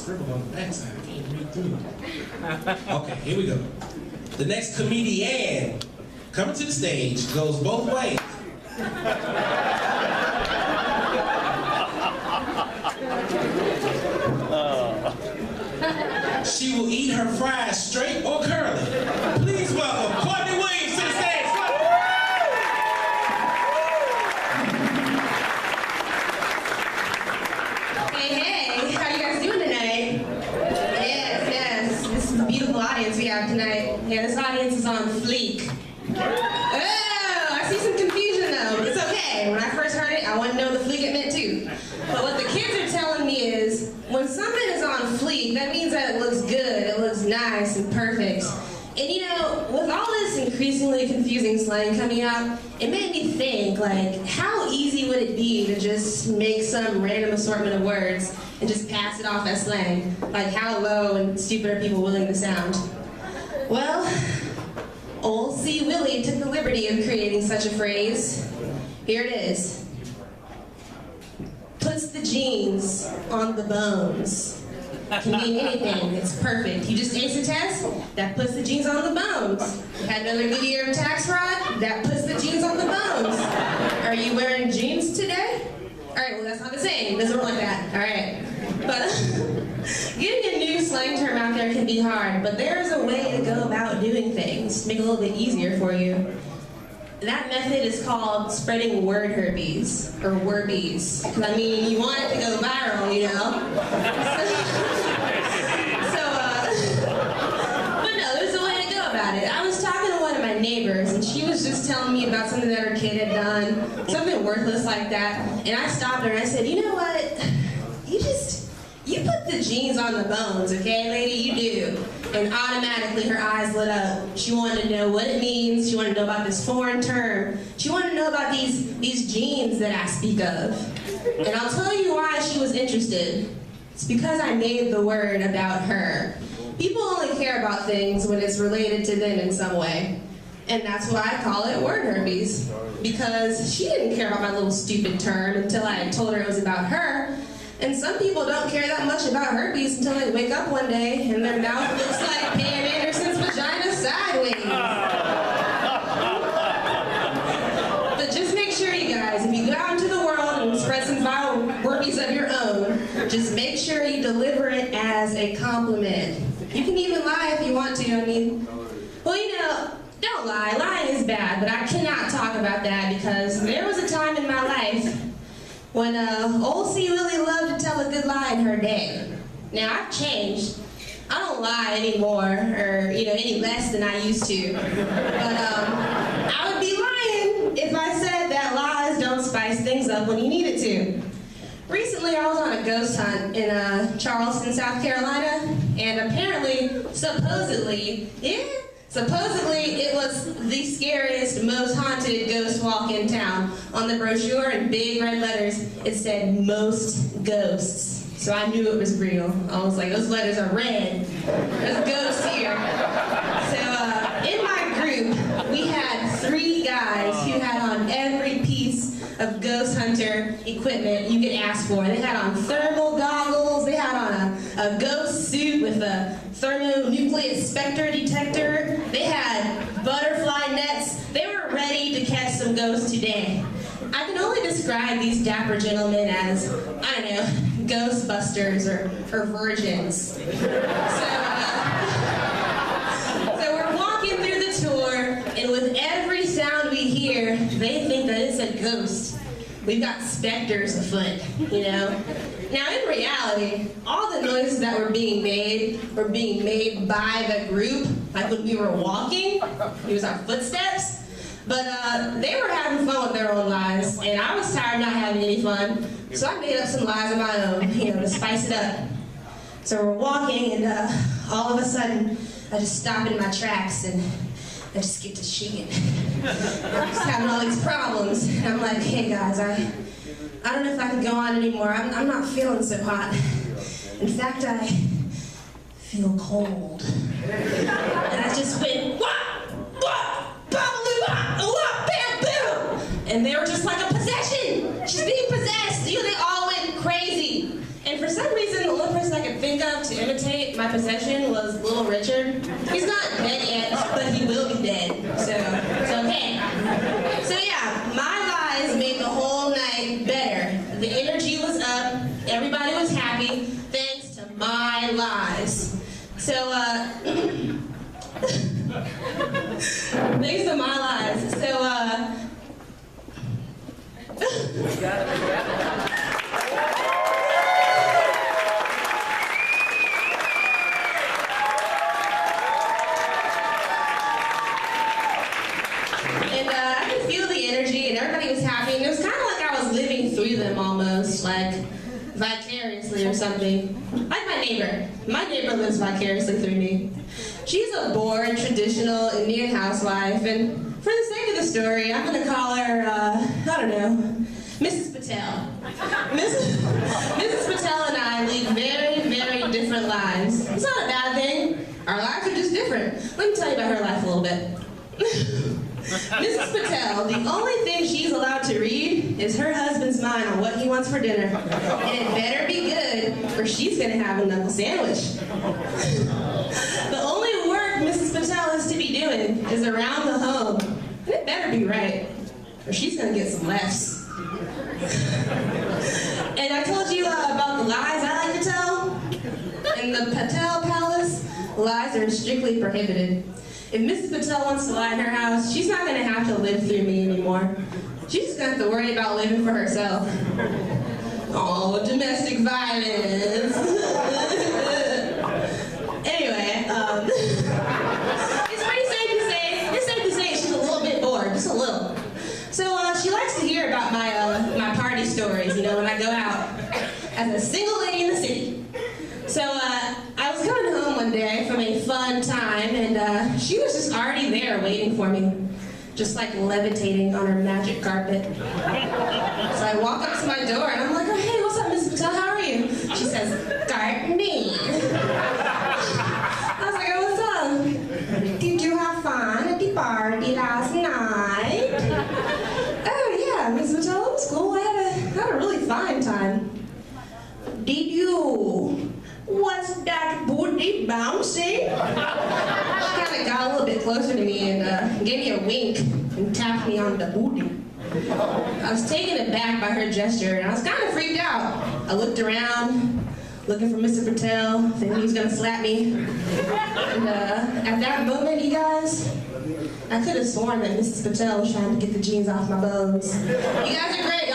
scribbled on the backside. I can't read through it. Okay, here we go. The next comedian coming to the stage goes both ways. She will eat her fries straight or curly. Please welcome Courtney Williams to the stage. Hey, how you guys doing tonight? Yes, this is a beautiful audience we have tonight. Yeah, this audience is on fleek. Oh, I see some confusion though. It's okay. When I first heard it, I wanted to know the fleek it meant too. But what the kids are telling me is, when something is on fleek, that means that it looks good, it looks nice and perfect. And you know, with all this increasingly confusing slang coming out, it made me think, like, how easy would it be to just make some random assortment of words and just pass it off as slang? Like, how low and stupid are people willing to sound? Well, old C. Willie took the liberty of creating such a phrase. Here it is. Puts the jeans on the bones. Can mean anything. It's perfect. You just ace a test, that puts the jeans on the bones. Had another good year of tax fraud, that puts the jeans on the bones. Are you wearing jeans today? Alright, well that's not the same. It doesn't work like that. Alright. But getting a new slang term out there can be hard, but there's a way to go about doing things to make it a little bit easier for you. That method is called spreading word herpes, or worbies. I mean, you want it to go viral, you know? But no, there's a way to go about it. I was talking to one of my neighbors, and she was just telling me about something that her kid had done, something worthless like that, and I stopped her and I said, you know what? You put the jeans on the bones, okay, lady? You do. And automatically her eyes lit up. She wanted to know what it means. She wanted to know about this foreign term. She wanted to know about these jeans that I speak of. And I'll tell you why she was interested. It's because I made the word about her. People only care about things when it's related to them in some way. And that's why I call it word herpes. Because she didn't care about my little stupid term until I had told her it was about her. And some people don't care that much about herpes until they wake up one day and their mouth looks like Pam Anderson's vagina sideways. But just make sure, you guys, if you go out into the world and spread some viral herpes of your own, just make sure you deliver it as a compliment. You can even lie if you want to. I mean, well, you know, don't lie. Lying is bad, but I cannot talk about that because there was a time in my life when old C. Willie loved to tell a good lie in her day. Now, I've changed. I don't lie anymore, or, you know, any less than I used to. But I would be lying if I said that lies don't spice things up when you need it to. Recently, I was on a ghost hunt in Charleston, South Carolina, and apparently, supposedly, it was the scariest, most haunted ghost walk in town. On the brochure in big red letters, it said, most ghosts. So I knew it was real. I was like, those letters are red. There's ghosts here. So in my group, we had 3 guys who had on every piece of ghost hunter equipment you could ask for. They had on thermal goggles, they had on a ghost suit with a thermonuclear specter detector, they had butterfly nets. They were ready to catch some ghosts today. I can only describe these dapper gentlemen as, I don't know, Ghostbusters or virgins. So we're walking through the tour, and with every sound we hear, they think that it's a ghost. We've got specters afoot, you know? Now, in reality, all the noises that were being made by the group, like when we were walking, it was our footsteps. But they were having fun with their own lies, and I was tired of not having any fun, so I made up some lies of my own, you know, to spice it up. So we're walking, and all of a sudden, I just stop in my tracks, and I just get to shaking. I'm just having all these problems, and I'm like, hey guys, I don't know if I can go on anymore. I'm not feeling so hot. In fact, I feel cold. And I just went, what? Bam, boom! And they were just like a possession. She's being possessed. You know, they all went crazy. And for some reason, the only person I could think of imitate my possession was Little Richard. He's not dead yet, but he will be dead. So it's okay. So yeah, my lies made the whole night better. The energy was up, everybody was happy, thanks to my lies. So thanks to my lies. So I could feel the energy, and everybody was happy, and it was kind of like I was living through them almost, like vicariously or something. Like my neighbor. My neighbor lives vicariously through me. She's a bored, traditional Indian housewife, and for the sake of the story, I'm going to call her, I don't know, Mrs. Patel. Mrs. Patel and I lead very, very different lives. It's not a bad thing. Our lives are just different. Let me tell you about her life a little bit. Mrs. Patel, the only thing she's allowed to read is her husband's mind on what he wants for dinner. And it better be good, or she's going to have a knuckle sandwich. The only work Mrs. Patel is to be doing is around the home. And it better be right, or she's going to get some laughs. And I told you about the lies I like to tell. In the Patel Palace, lies are strictly prohibited. If Mrs. Patel wants to lie in her house, she's not going to have to live through me anymore. She's just going to have to worry about living for herself. Oh, domestic violence. Anyway, it's safe to say she's a little bit bored, just a little. So she likes to hear about my party stories, you know, when I go out as a single lady in the city. So I was coming home one day from a fun time, and she was just already there waiting for me, just like levitating on her magic carpet. So I walk up to my door, and I'm like, oh, hey, what's up, Miss Patel? How are you? She says, Courtney. I was like, oh, what's up? Did you have fun at the party last night? Oh, yeah, Miss Patel, it was cool. I had a really fine time. Did you? Was that booty bouncing? She kind of got a little bit closer to me and gave me a wink and tapped me on the booty. I was taken aback by her gesture and I was kind of freaked out. I looked around, looking for Mr. Patel, thinking he was going to slap me. And at that moment, you guys, I could have sworn that Mrs. Patel was trying to get the jeans off my bones. You guys are great.